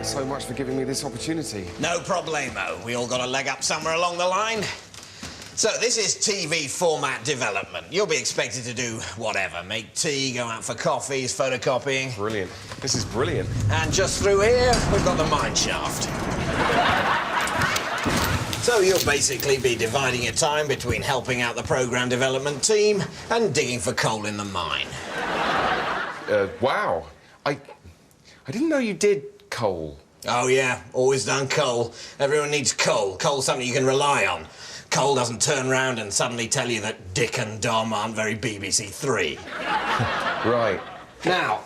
Thanks so much for giving me this opportunity. No problemo. We all got a leg up somewhere along the line. So, this is TV format development. You'll be expected to do whatever. Make tea, go out for coffees, photocopying. Brilliant. This is brilliant. And just through here, we've got the mine shaft. So you'll basically be dividing your time between helping out the programme development team and digging for coal in the mine. Wow. I didn't know you did coal. Oh, yeah. Always done coal. Everyone needs coal. Coal's something you can rely on. Coal doesn't turn round and suddenly tell you that Dick and Dom aren't very BBC Three. Right. Now,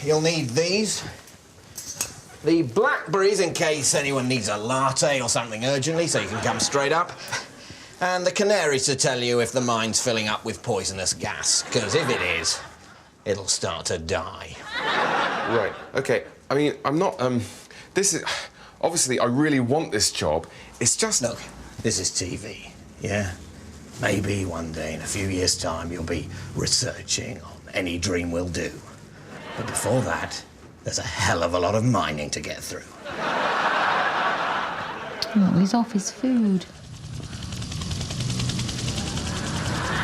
you'll need these. The blackberries in case anyone needs a latte or something urgently so you can come straight up. And the canaries to tell you if the mine's filling up with poisonous gas. Because if it is, it'll start to die. Right. OK. I mean, I'm not, This is... Obviously, I really want this job. It's just... Look, this is TV. Yeah? Maybe one day, in a few years' time, you'll be researching on any dream will do. But before that, there's a hell of a lot of mining to get through. Oh, he's off his food.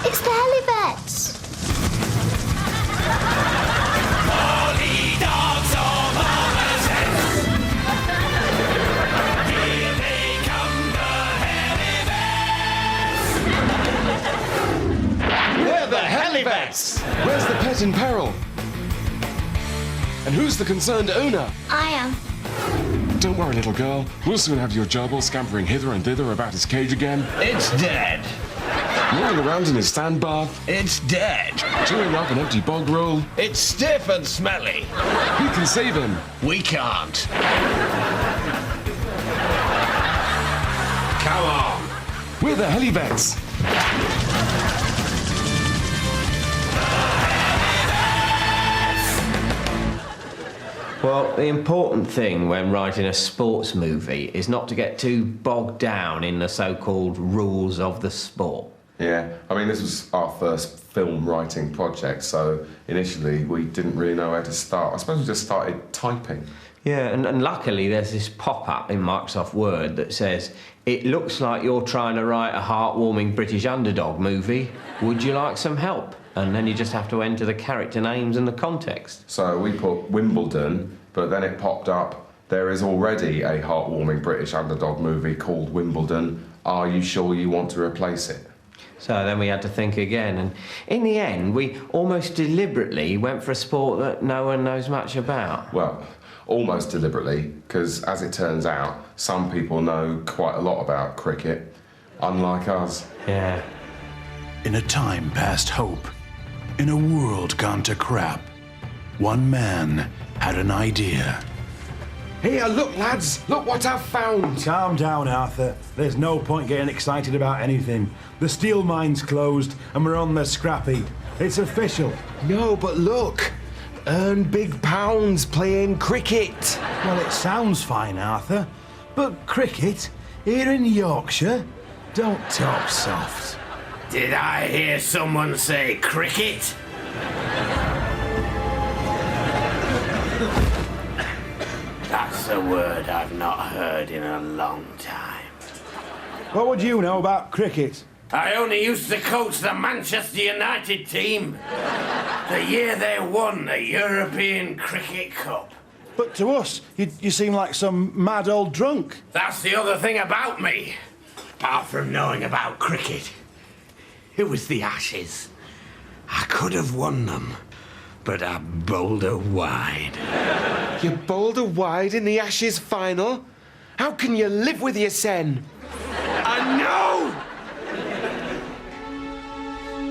It's the Helivets! Molly dogs or mama's heads. Here they come, the Helivets. We're the Helivets! Where's the pet in peril? And who's the concerned owner? I am. Don't worry, little girl. We'll soon have your gerbil scampering hither and thither about his cage again. It's dead. Rolling around in his sand bath. It's dead. Chewing up an empty bog roll. It's stiff and smelly. We can save him. We can't. Come on. We're the Helivets. Well, the important thing when writing a sports movie is not to get too bogged down in the so-called rules of the sport. Yeah, I mean, this was our first film writing project, so initially we didn't really know where to start. I suppose we just started typing. Yeah, and luckily there's this pop-up in Microsoft Word that says, "It looks like you're trying to write a heartwarming British underdog movie. Would you like some help?" And then you just have to enter the character names and the context. So we put Wimbledon, but then it popped up, there is already a heartwarming British underdog movie called Wimbledon. Are you sure you want to replace it? So then we had to think again, and in the end, we almost deliberately went for a sport that no one knows much about. Well, almost deliberately, because as it turns out, some people know quite a lot about cricket, unlike us. Yeah. In a time past hope, in a world gone to crap, one man had an idea. Here, look, lads, look what I've found. Calm down, Arthur. There's no point getting excited about anything. The steel mine's closed and we're on the scrappy. It's official. No, but look. Earn big pounds playing cricket. Well, it sounds fine, Arthur. But cricket, here in Yorkshire, don't talk soft. Did I hear someone say cricket? That's a word I've not heard in a long time. What would you know about cricket? I only used to coach the Manchester United team. The year they won the European Cricket Cup. But to us, you seem like some mad old drunk. That's the other thing about me. Apart from knowing about cricket, it was the Ashes. I could have won them, but I bowled her wide. You bowled her wide in the Ashes final? How can you live with your sen? I know!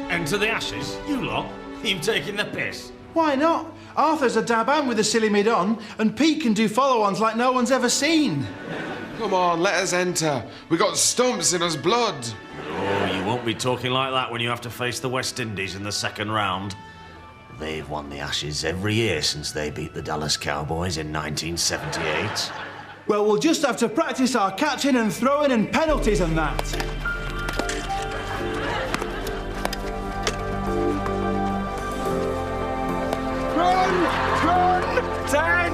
Enter the Ashes? You lot? You've taken the piss. Why not? Arthur's a dab hand with a silly mid on, and Pete can do follow-ons like no one's ever seen. Come on, let us enter. We got stumps in us blood. Oh, you won't be talking like that when you have to face the West Indies in the second round. They've won the Ashes every year since they beat the Dallas Cowboys in 1978. Well, we'll just have to practice our catching and throwing and penalties and that. Run! 10!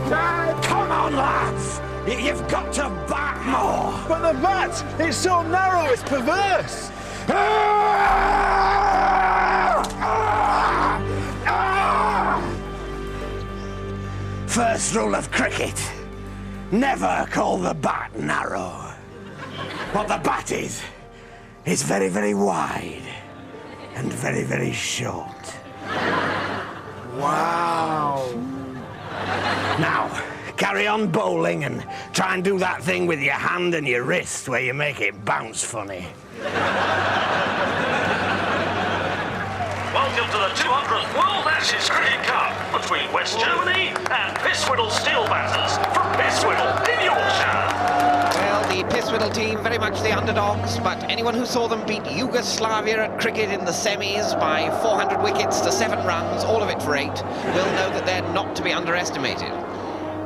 10! Come on! on, lads! You've got to back more! But the bat! It's so narrow, it's perverse! First rule of cricket. Never call the bat narrow. What the bat is very, very wide and very, very short. Wow! Now, carry on bowling and try and do that thing with your hand and your wrist where you make it bounce funny. Welcome to the 200th World Ashes Cricket Cup between West Germany and Pisswhiddle Steel Batters from Pisswhiddle in Yorkshire. Well, the Pisswhiddle team very much the underdogs, but anyone who saw them beat Yugoslavia at cricket in the semis by 400 wickets to 7 runs, all of it for 8, will know that they're not to be underestimated.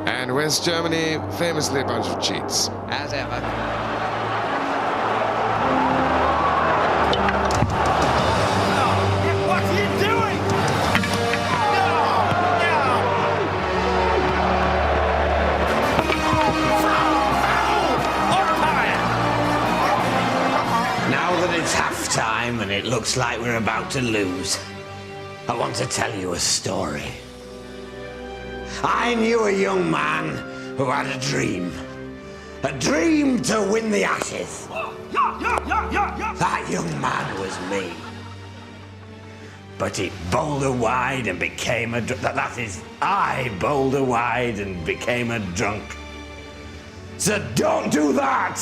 And West Germany, famously a bunch of cheats. As ever. What are you doing? Now that it's half-time and it looks like we're about to lose, I want to tell you a story. I knew a young man who had a dream to win the Ashes. That young man was me. But he bowled her wide and became a that is, I bowled her wide and became a drunk. So don't do that!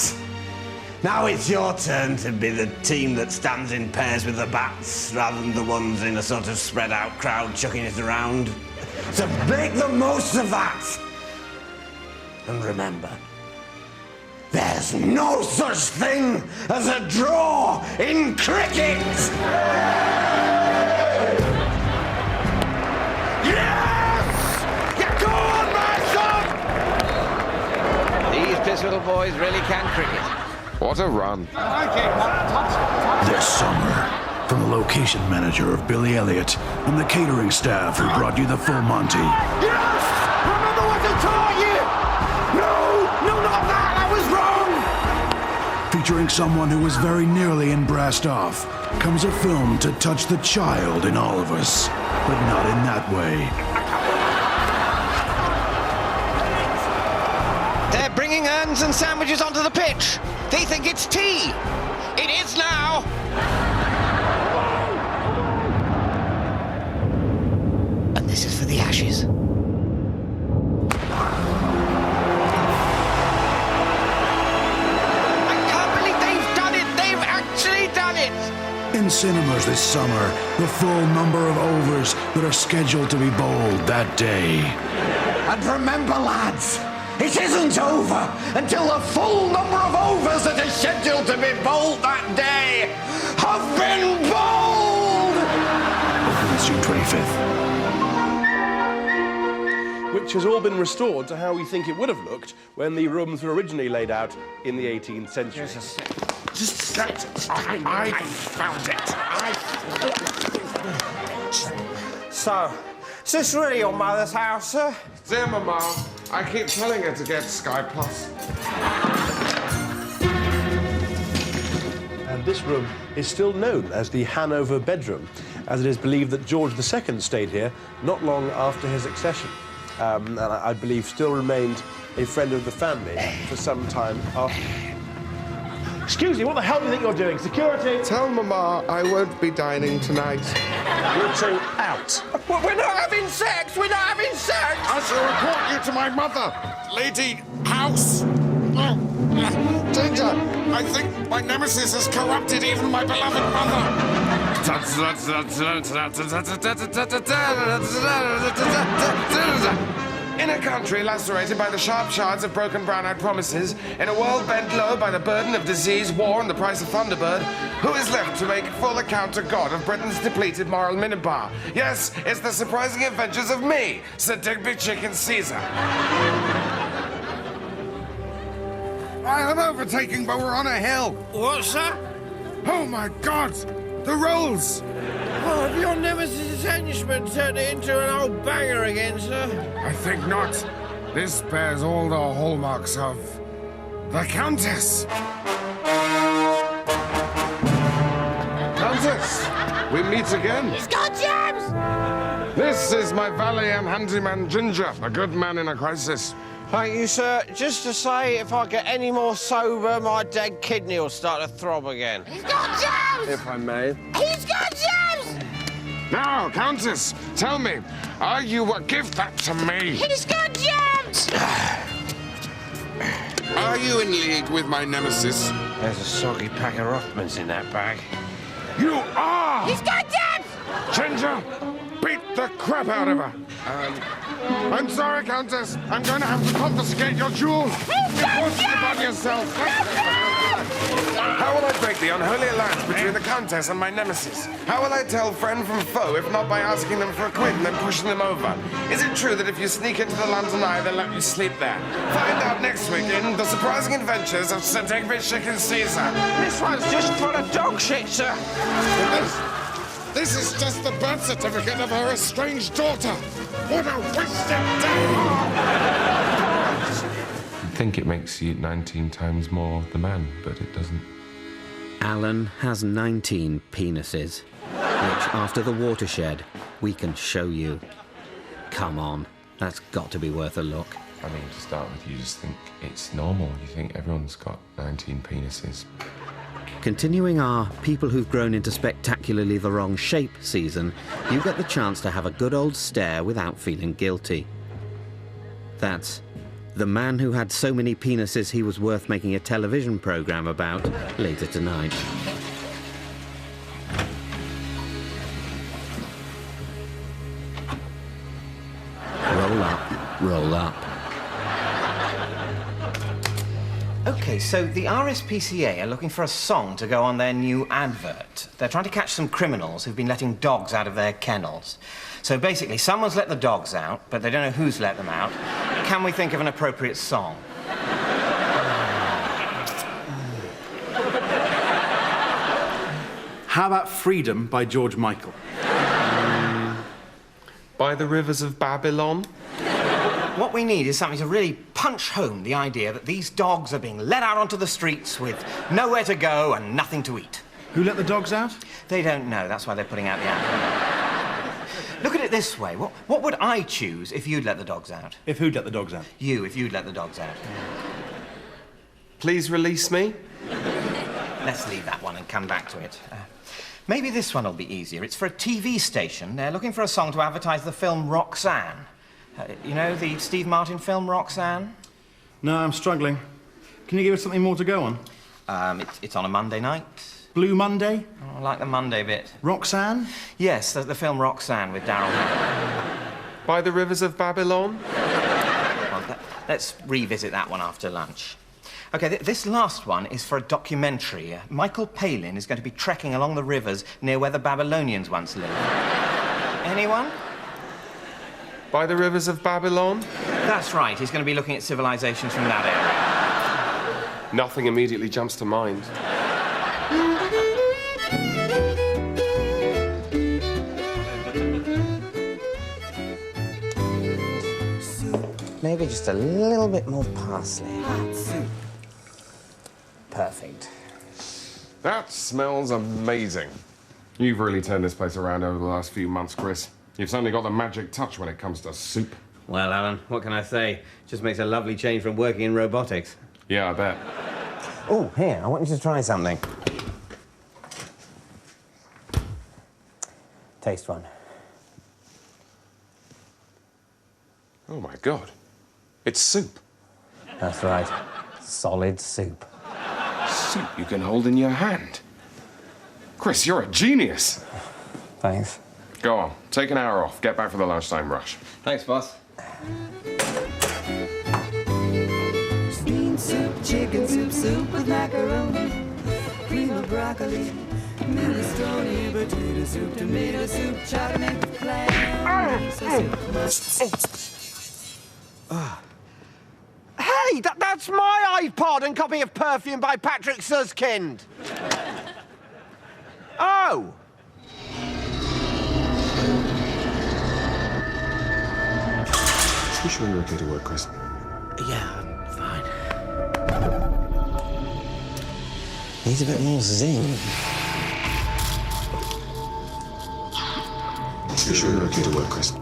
Now it's your turn to be the team that stands in pairs with the bats rather than the ones in a sort of spread out crowd chucking it around. So make the most of that! And remember, there's no such thing as a draw in cricket! Yes! Yeah, go on, my son! These Pisswhiddle boys really can cricket. What a run. This summer, from the location manager of Billy Elliot and the catering staff who brought you the full Monty. Yes! Remember what I taught you! No, not that! I was wrong! Featuring someone who was very nearly in Brassed Off, comes a film to touch the child in all of us, but not in that way. They're bringing urns and sandwiches onto the pitch. They think it's tea. It is now. And this is for the Ashes. I can't believe they've done it. They've actually done it. In cinemas this summer, the full number of overs that are scheduled to be bowled that day. And remember, lads, it isn't over until the full number of overs that are scheduled to be bowled that day have been bowled! Opens June 25th. Which has all been restored to how we think it would have looked when the rooms were originally laid out in the 18th century. Just a sec. I found it. So, is this really your mother's house, sir? Dear Mama, I keep telling her to get Sky Plus. And this room is still known as the Hanover bedroom, as it is believed that George II stayed here not long after his accession. And I believe still remained a friend of the family for some time after. Excuse me, what the hell do you think you're doing? Security! Tell Mama I won't be dining tonight. You two out. We're not having sex! We're not having sex! I shall report you to my mother. Lady House. Danger! I think my nemesis has corrupted even my beloved mother. In a country lacerated by the sharp shards of broken brown-eyed promises, in a world bent low by the burden of disease, war, and the price of Thunderbird, who is left to make full account to God of Britain's depleted moral minibar? Yes, it's the surprising adventures of me, Sir Digby Chicken Caesar. I am overtaking, but we're on a hill. What's that? Oh my God! The rolls! Oh, have your nemesis' henchman turned it into an old banger again, sir? I think not. This bears all the hallmarks of the Countess. Countess, we meet again. He's got germs! This is my valet and handyman Ginger, a good man in a crisis. Thank you, sir. Just to say, if I get any more sober, my dead kidney will start to throb again. He's got germs! If I may. He's got germs! Now, Countess, tell me, are you... give that to me. He's got germs! Are you in league with my nemesis? There's a soggy pack of Rothmans in that bag. You are! He's got germs! Ginger, beat the crap out of her. I'm sorry, Countess. I'm going to have to confiscate your jewels. You forced it upon yourself. How will I break the unholy alliance between the Countess and my nemesis? How will I tell friend from foe if not by asking them for a quid and then pushing them over? Is it true that if you sneak into the London Eye, they'll let you sleep there? Find out next week in The Surprising Adventures of Sir Digby Chicken Caesar. This one's just full of dog shit, sir. This is just the birth certificate of her estranged daughter. What a wasted day! I think it makes you 19 times more the man, but it doesn't. Alan has 19 penises, which, after the watershed, we can show you. Come on, that's got to be worth a look. I mean, to start with, you just think it's normal. You think everyone's got 19 penises. Continuing our People Who've Grown into Spectacularly the Wrong Shape season, you get the chance to have a good old stare without feeling guilty. That's The Man Who Had So Many Penises He Was Worth Making a Television Programme About later tonight. Roll up, roll up. OK, so the RSPCA are looking for a song to go on their new advert. They're trying to catch some criminals who've been letting dogs out of their kennels. So basically, someone's let the dogs out, but they don't know who's let them out. Can we think of an appropriate song? How about Freedom by George Michael? By the Rivers of Babylon? What we need is something to really punch home the idea that these dogs are being let out onto the streets with nowhere to go and nothing to eat. Who let the dogs out? They don't know. That's why they're putting out the advert. Look at it this way. What would I choose if you'd let the dogs out? If who'd let the dogs out? You, if you'd let the dogs out. Please release me. Let's leave that one and come back to it. Maybe this one will be easier. It's for a TV station. They're looking for a song to advertise the film Roxanne. You know, the Steve Martin film, Roxanne? No, I'm struggling. Can you give us something more to go on? It's on a Monday night. Blue Monday? Oh, I like the Monday bit. Roxanne? Yes, the film Roxanne with Daryl Hannah. By the Rivers of Babylon? Well, let's revisit that one after lunch. OK, this last one is for a documentary. Michael Palin is going to be trekking along the rivers near where the Babylonians once lived. Anyone? By the Rivers of Babylon? That's right. He's going to be looking at civilizations from that area. Nothing immediately jumps to mind. Maybe just a little bit more parsley. Perfect. That smells amazing. You've really turned this place around over the last few months, Chris. You've certainly got the magic touch when it comes to soup. Well, Alan, what can I say? Just makes a lovely change from working in robotics. Yeah, I bet. Oh, here, I want you to try something. Taste one. Oh, my God. It's soup. That's right. Solid soup. Soup you can hold in your hand. Chris, you're a genius. Thanks. Go on, take an hour off. Get back for the lunchtime rush. Thanks, boss. Bean soup, chicken soup, soup with macaroni, cream of broccoli, minestrone, potato soup, tomato soup, chutney with clams. Hey, that's my iPod and copy of Perfume by Patrick Suskind. Oh! You sure you're okay to work, Chris? Yeah, fine. Needs a bit more zing. You sure you're okay to work, Chris?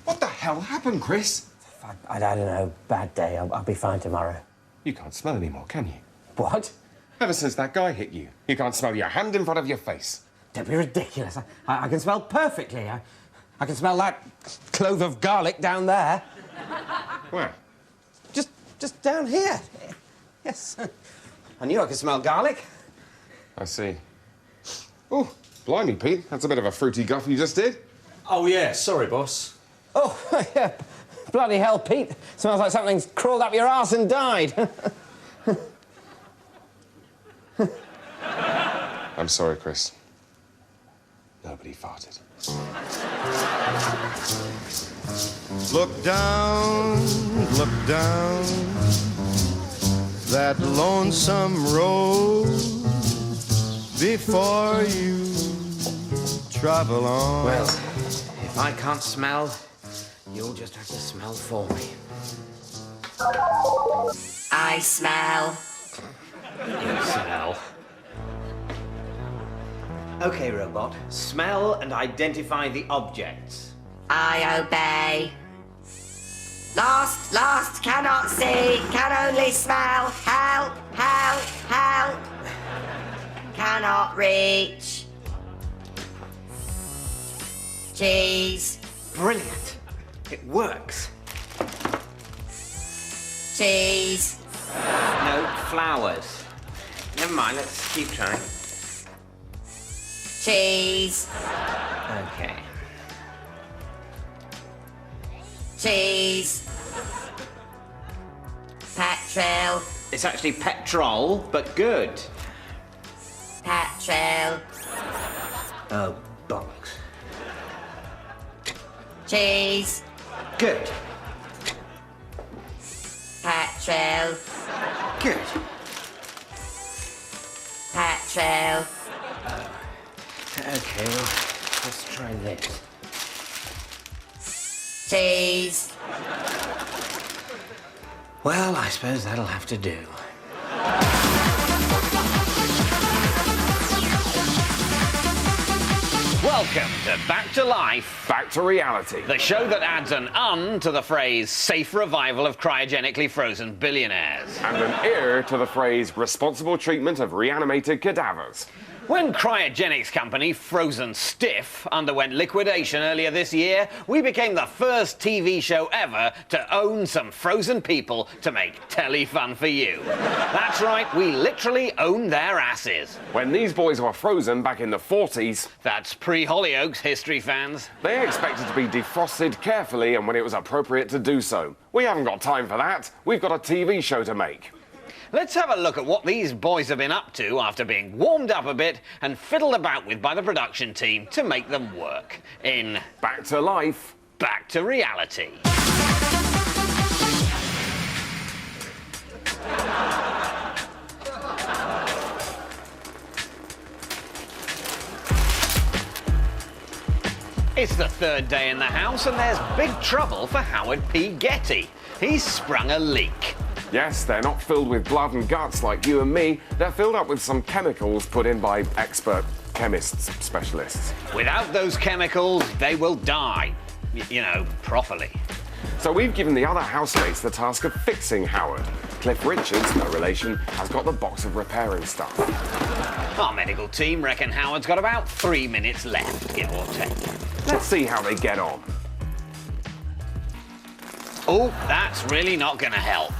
What the hell happened, Chris? I don't know. Bad day. I'll be fine tomorrow. You can't smell anymore, can you? What? Ever since that guy hit you, you can't smell your hand in front of your face. Don't be ridiculous. I can smell perfectly. I can smell that clove of garlic down there. Where? Just down here. Yes. I knew I could smell garlic. I see. Oh, blimey, Pete. That's a bit of a fruity guff you just did. Oh, yeah. Sorry, boss. Oh, yeah. Bloody hell, Pete. Smells like something's crawled up your arse and died. I'm sorry, Chris. Nobody farted. Look down that lonesome road before you travel on. Well, if I can't smell, you'll just have to smell for me. I smell. You smell. OK, robot. Smell and identify the objects. I obey. Lost, cannot see, can only smell. Help, help, help. Cannot reach. Cheese. Brilliant. It works. Cheese. No, flowers. Never mind, let's keep trying. Cheese. OK. Cheese. Petrol. It's actually petrol, but good. Petrol. Oh, bollocks. Cheese. Good. Petrol. Good. Petrol. OK, well, let's try this. Cheese. Well, I suppose that'll have to do. Welcome to Back to Life, Back to Reality, the show that adds an "un" to the phrase safe revival of cryogenically frozen billionaires. and an ear to the phrase responsible treatment of reanimated cadavers. When cryogenics company Frozen Stiff underwent liquidation earlier this year, we became the first TV show ever to own some frozen people to make telly fun for you. That's right, we literally own their asses. When these boys were frozen back in the 40s... That's pre-Hollyoaks, history fans. They expected to be defrosted carefully and when it was appropriate to do so. We haven't got time for that. We've got a TV show to make. Let's have a look at what these boys have been up to after being warmed up a bit and fiddled about with by the production team to make them work. In Back to Life, Back to Reality. It's the third day in the house and there's big trouble for Howard P. Getty. He's sprung a leak. Yes, they're not filled with blood and guts like you and me. They're filled up with some chemicals put in by expert chemists, specialists. Without those chemicals, they will die. You know, properly. So we've given the other housemates the task of fixing Howard. Cliff Richards, no relation, has got the box of repairing stuff. Our medical team reckon Howard's got about 3 minutes left, give or take. Let's see how they get on. Oh, that's really not going to help.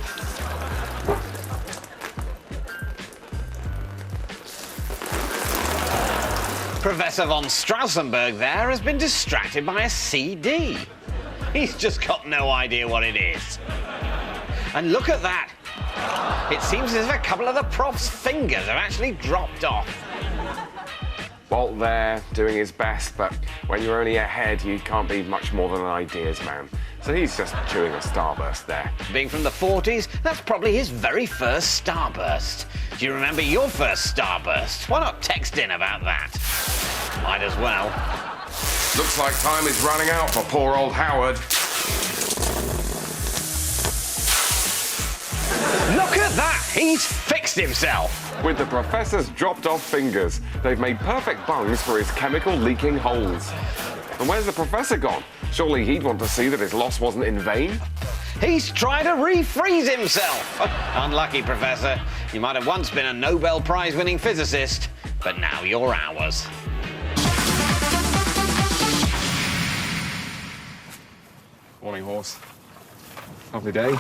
Professor von Strausenberg there has been distracted by a CD. He's just got no idea what it is. And look at that. It seems as if a couple of the prof's fingers have actually dropped off. Bolt there, doing his best, but when you're only ahead, you can't be much more than an ideas man. So he's just chewing a starburst there. Being from the 40s, that's probably his very first starburst. Do you remember your first starburst? Why not text in about that? Might as well. Looks like time is running out for poor old Howard. Look at that! He's fixed himself! With the professor's dropped-off fingers, they've made perfect bungs for his chemical-leaking holes. And where's the professor gone? Surely he'd want to see that his loss wasn't in vain? He's trying to refreeze himself! Unlucky, Professor. You might have once been a Nobel Prize-winning physicist, but now you're ours. Morning, horse. Lovely day.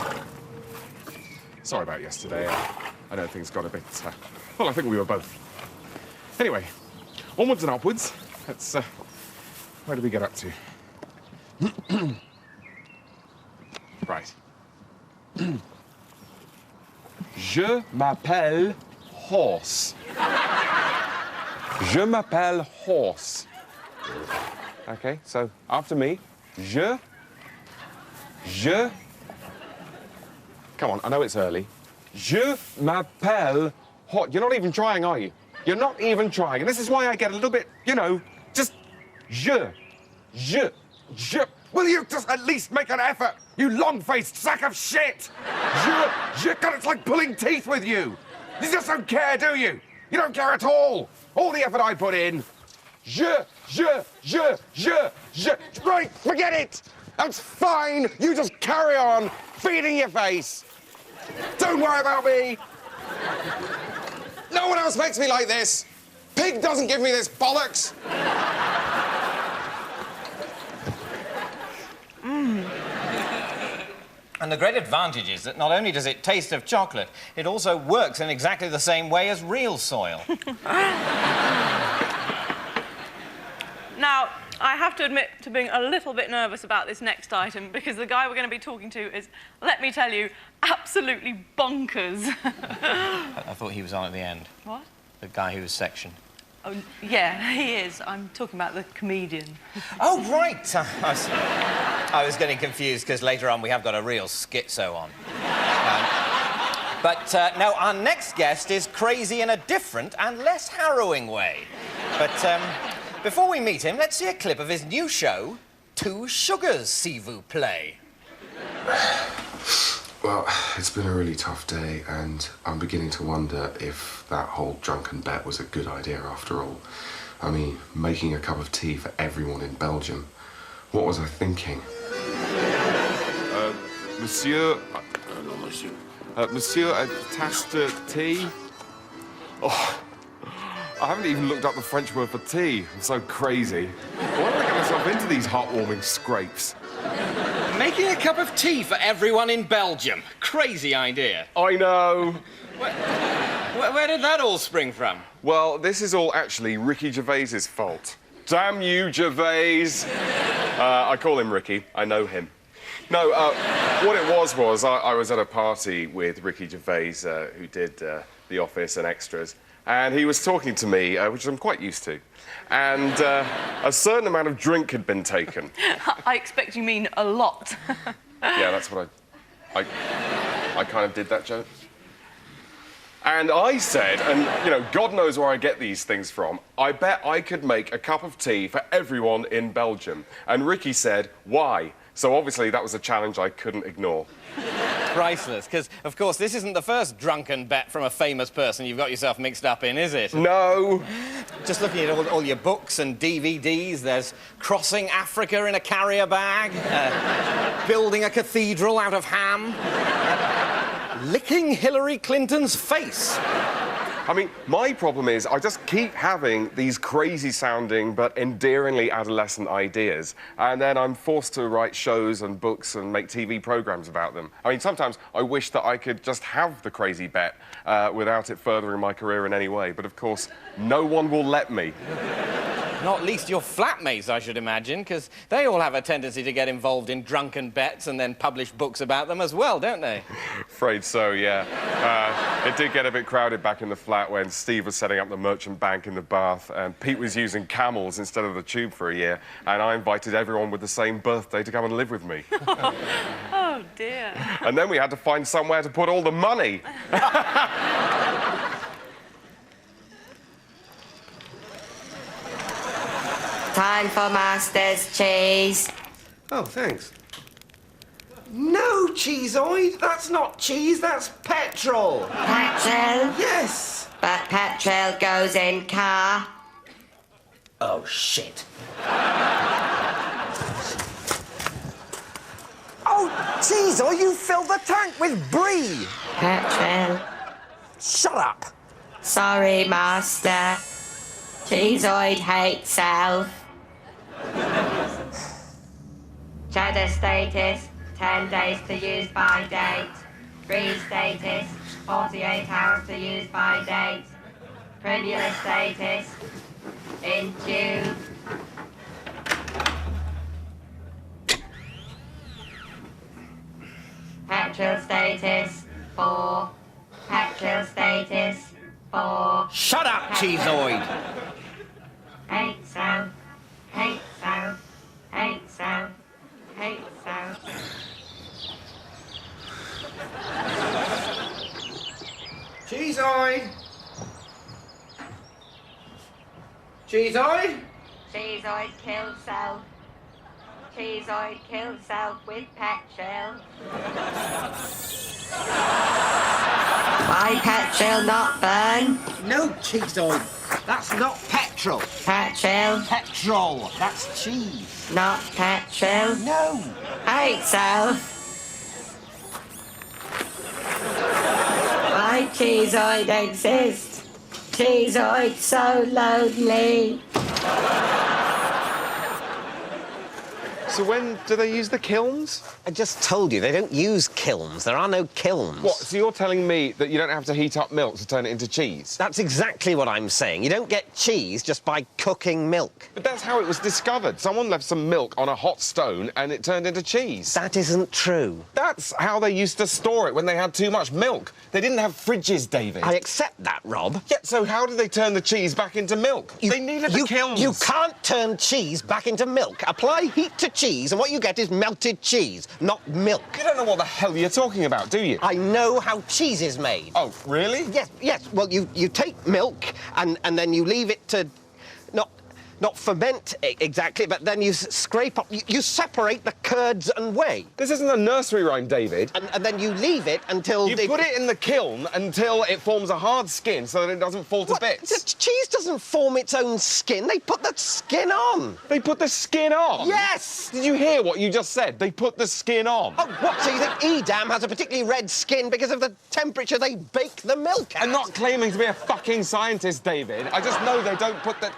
Sorry about yesterday. I know things got a bit... well, I think we were both. Anyway, onwards and upwards. Let's... where did we get up to? Right. Je m'appelle Horse. Je m'appelle Horse. Okay, so after me. Je... Come on, I know it's early. Je m'appelle Horse. You're not even trying, are you? You're not even trying. And this is why I get a little bit, you know, just... Je. Will you just at least make an effort, you long-faced sack of shit? God, it's like pulling teeth with you. You just don't care, do you? You don't care at all. All the effort I put in. Right, forget it. That's fine. You just carry on feeding your face. Don't worry about me. No one else makes me like this. Pig doesn't give me this bollocks. And the great advantage is that not only does it taste of chocolate, it also works in exactly the same way as real soil. Now, I have to admit to being a little bit nervous about this next item because the guy we're going to be talking to is, let me tell you, absolutely bonkers. I thought he was on at the end. What? The guy who was sectioned. Oh, yeah, he is. I'm talking about the comedian. Oh, right. I was getting confused because later on we have got a real schizo on. But no, our next guest is crazy in a different and less harrowing way. But before we meet him, let's see a clip of his new show, Two Sugars, s'il vous plaît. Well, it's been a really tough day, and I'm beginning to wonder if that whole drunken bet was a good idea after all. I mean, making a cup of tea for everyone in Belgium. What was I thinking? Monsieur... no, monsieur. Monsieur, a tasse de tea? Oh, I haven't even looked up the French word for tea. I'm so crazy. Why did I get myself into these heartwarming scrapes? Making a cup of tea for everyone in Belgium. Crazy idea. I know. Where did that all spring from? Well, this is all actually Ricky Gervais's fault. Damn you, Gervais. I call him Ricky. I know him. No, what it was I was at a party with Ricky Gervais, who did The Office and Extras, and he was talking to me, which I'm quite used to. And a certain amount of drink had been taken. I expect you mean a lot. Yeah, that's what I kind of did that joke. And I said, and, you know, God knows where I get these things from, I bet I could make a cup of tea for everyone in Belgium. And Ricky said, why? So obviously that was a challenge I couldn't ignore. Priceless, because, of course, this isn't the first drunken bet from a famous person you've got yourself mixed up in, is it? No. Just looking at all your books and DVDs, there's Crossing Africa in a Carrier Bag, Building a Cathedral out of ham, Licking Hillary Clinton's face. I mean, my problem is I just keep having these crazy-sounding but endearingly adolescent ideas, and then I'm forced to write shows and books and make TV programmes about them. I mean, sometimes I wish that I could just have the crazy bet without it furthering my career in any way, but of course, no one will let me. Not least your flatmates, I should imagine, because they all have a tendency to get involved in drunken bets and then publish books about them as well, don't they? Afraid so, yeah. It did get a bit crowded back in the flat when Steve was setting up the merchant bank in the Bath and Pete was using camels instead of the tube for a year, and I invited everyone with the same birthday to come and live with me. Oh, dear. And then we had to find somewhere to put all the money. Time for Master's cheese. Oh, thanks. No, Cheeseoid, that's not cheese, that's petrol. Petrol? Yes. But petrol goes in car. Oh, shit. Oh, Cheeseoid, you filled the tank with brie. Petrol. Shut up. Sorry, Master. Cheeseoid hates self. Cheddar status, 10 days to use by date. Brie status, 48 hours to use by date. Premier status, in tube. Petrol status, 4. Petrol status, 4. Shut up, Cheeseoid. Hate south, hate south, hate south, hate south. Cheeseoid. Cheeseoid? Cheeseoid kills self. Cheeseoid kills self with petrol. Why petrol not burn? No, Cheeseoid. That's not petrol. Petrol? Petrol. That's cheese. Not petrol? No. Hate self. Why Cheeseoid exist? Cheeseoid so lonely. So when do they use the kilns? I just told you, they don't use kilns. There are no kilns. What, so you're telling me that you don't have to heat up milk to turn it into cheese? That's exactly what I'm saying. You don't get cheese just by cooking milk. But that's how it was discovered. Someone left some milk on a hot stone and it turned into cheese. That isn't true. That's how they used to store it when they had too much milk. They didn't have fridges, David. I accept that, Rob. Yeah, so how did they turn the cheese back into milk? They needed the kilns. You can't turn cheese back into milk. Apply heat to cheese and what you get is melted cheese, not milk. You don't know what the hell you're talking about, do you? I know how cheese is made. Oh, really? Yes. Well, you take milk and then you leave it to not ferment exactly, but then you scrape up, you separate the curds and whey. This isn't a nursery rhyme, David. And then you leave it until... You put it in the kiln until it forms a hard skin so that it doesn't fall to bits. Cheese doesn't form its own skin. They put the skin on. They put the skin on? Yes! Did you hear what you just said? They put the skin on. Oh, what? So you think Edam has a particularly red skin because of the temperature they bake the milk at? I'm not claiming to be a fucking scientist, David. I just know they don't put the...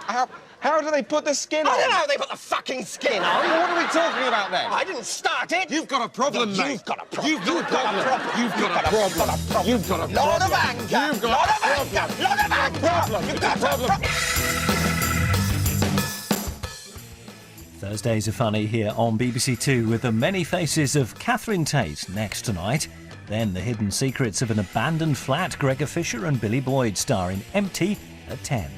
How do they put the skin on? I don't know how they put the fucking skin on. Well, what are we talking about then? I didn't start it. You've got a problem, mate. You've got a problem. You've got a problem. You've got a problem. You've got a problem. Lot of anger. You've got a problem. Lot of anger. You've got a problem. Thursdays are funny here on BBC Two with the many faces of Catherine Tate next tonight. Then the hidden secrets of an abandoned flat, Gregor Fisher and Billy Boyd starring Empty at 10.